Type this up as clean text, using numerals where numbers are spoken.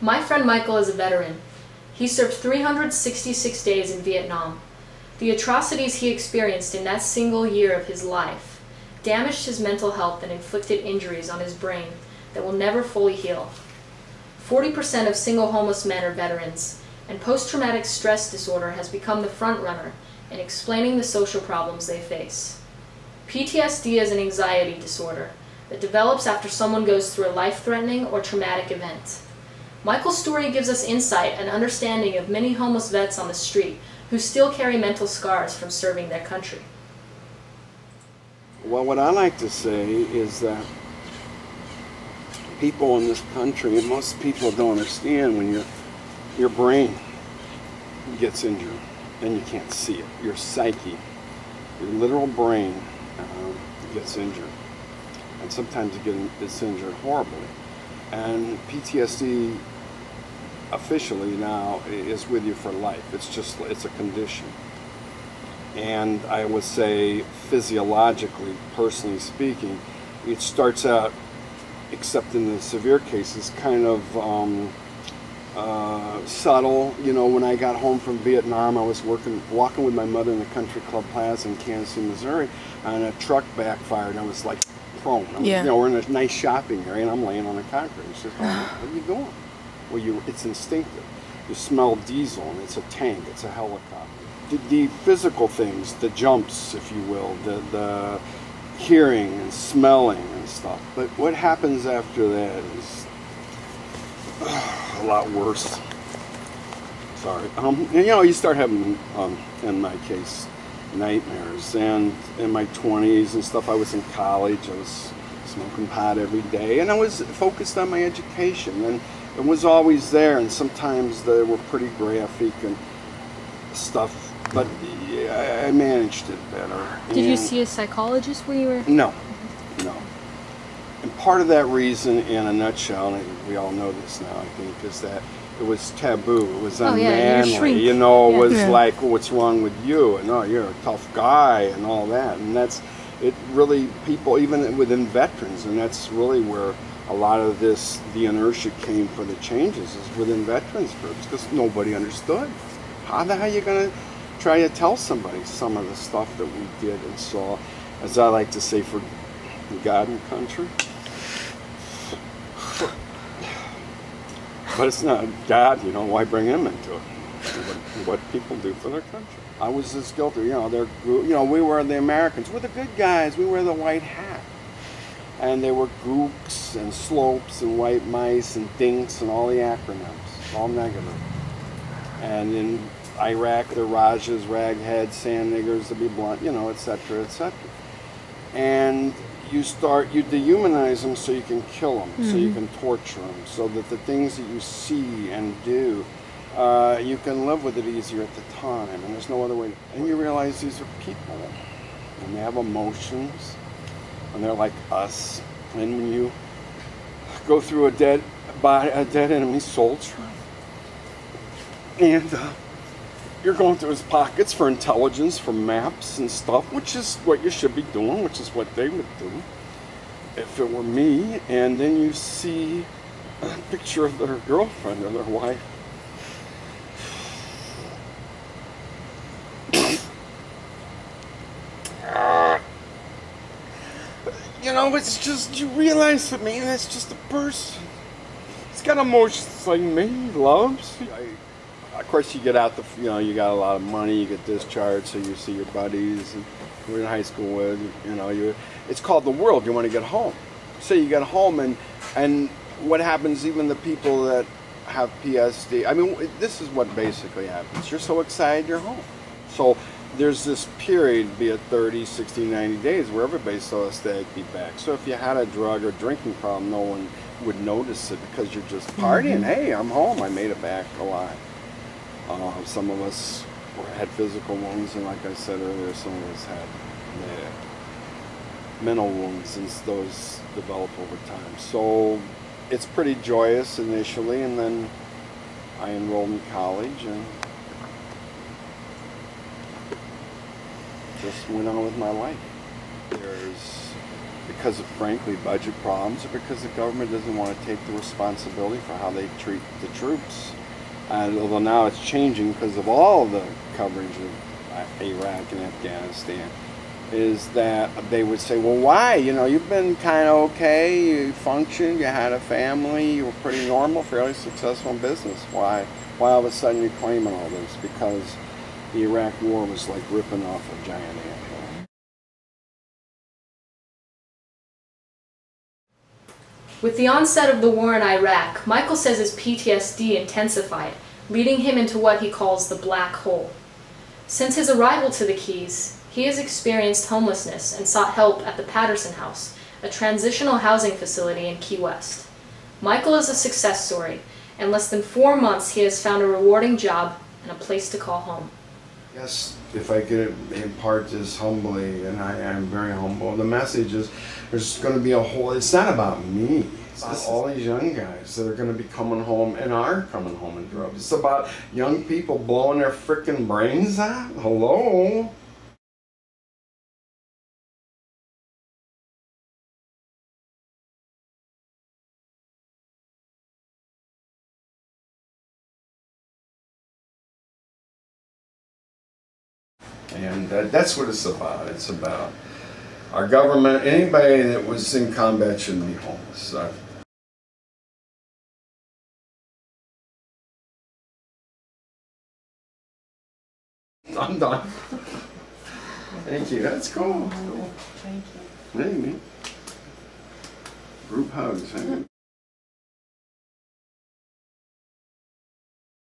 My friend Michael is a veteran. He served 366 days in Vietnam. The atrocities he experienced in that single year of his life damaged his mental health and inflicted injuries on his brain that will never fully heal. 40% of single homeless men are veterans, and post-traumatic stress disorder has become the front runner in explaining the social problems they face. PTSD is an anxiety disorder that develops after someone goes through a life-threatening or traumatic event. Michael's story gives us insight and understanding of many homeless vets on the street who still carry mental scars from serving their country. Well, what I like to say is that people in this country, and most people don't understand, when your brain gets injured, then you can't see it. Your psyche, your literal brain gets injured. And sometimes it's injured horribly. And PTSD officially now is with you for life. It's a condition. And I would say physiologically, personally speaking, it starts out, except in the severe cases, kind of subtle. You know, when I got home from Vietnam, I was walking with my mother in the Country Club Plaza in Kansas City, Missouri, and a truck backfired. I was like prone. You know, we're in a nice shopping area, and I'm laying on the concrete. She said, "Oh, what are you doing?" Well, it's instinctive. You smell diesel, and it's a tank, it's a helicopter. The physical things, the jumps, if you will, the hearing and smelling and stuff. But what happens after that is a lot worse. Sorry. You know, you start having, in my case, nightmares. And in my 20s and stuff, I was in college. I was smoking pot every day, and I was focused on my education. And it was always there, and sometimes they were pretty graphic and stuff, but yeah, I managed it better. Did you see a psychologist when you were? No. And part of that reason, in a nutshell, and we all know this now, I think, is that it was taboo. It was unmanly. You know, it was like, what's wrong with you? And, oh, you're a tough guy and all that. And that's, it really, people, even within veterans, and that's really where a lot of this, the inertia came for the changes, is within veterans groups, because nobody understood. How the hell are you going to try to tell somebody some of the stuff that we did and saw, as I like to say, for God and country? But it's not God, you know, why bring him into it? What people do for their country. I was as guilty, you know, we were the Americans. We're the good guys. We wear the white hat. And there were gooks and slopes and white mice and dinks and all the acronyms, all negative. And in Iraq, the Rajas, ragheads, sand niggers, to be blunt, you know, etc., etc. And you dehumanize them so you can kill them, so you can torture them, so that the things that you see and do, you can live with it easier at the time, and there's no other way. And you realize these are people, and they have emotions, and they're like us. And when you go through a dead enemy soldier, and you're going through his pockets for intelligence, for maps and stuff, which is what you should be doing, which is what they would do if it were me. And then you see a picture of their girlfriend or their wife. You know, it's just, you realize that, man, that's just a person. He's got emotions like me, he loves. Of course, you get out you know, you got a lot of money, you get discharged, so you see your buddies, and we're in high school with, you know, it's called the world, you want to get home. So you get home, and what happens, even the people that have PSD, I mean, this is what basically happens. You're so excited you're home. So there's this period, be it 30, 60, 90 days, where everybody's so ecstatic to be back. So if you had a drug or drinking problem, no one would notice it, because you're just partying. Hey, I'm home, I made it back alive. Some of us had physical wounds, and like I said earlier, some of us had mental wounds, and those develop over time. So it's pretty joyous initially, and then I enrolled in college and just went on with my life. There's because of, frankly, budget problems, or because the government doesn't want to take the responsibility for how they treat the troops. And although now it's changing because of all the coverage of Iraq and Afghanistan, is that they would say, well, why? You know, you've been kind of okay, you functioned, you had a family, you were pretty normal, fairly successful in business. Why all of a sudden you're claiming all this? Because the Iraq war was like ripping off a giant anthill. With the onset of the war in Iraq, Michael says his PTSD intensified, leading him into what he calls the black hole. Since his arrival to the Keys, he has experienced homelessness and sought help at the Patterson House, a transitional housing facility in Key West. Michael is a success story. In less than 4 months, he has found a rewarding job and a place to call home. Yes, if I could impart this humbly, and I am very humble, the message is there's going to be a whole, it's not about me. It's about all these young guys that are going to be coming home and are coming home in droves. It's about young people blowing their frickin' brains out. Hello? And that's what it's about. It's about our government. Anybody that was in combat shouldn't be homeless. I'm done. Thank you. That's cool. That's cool. Thank you. Maybe. Group hugs.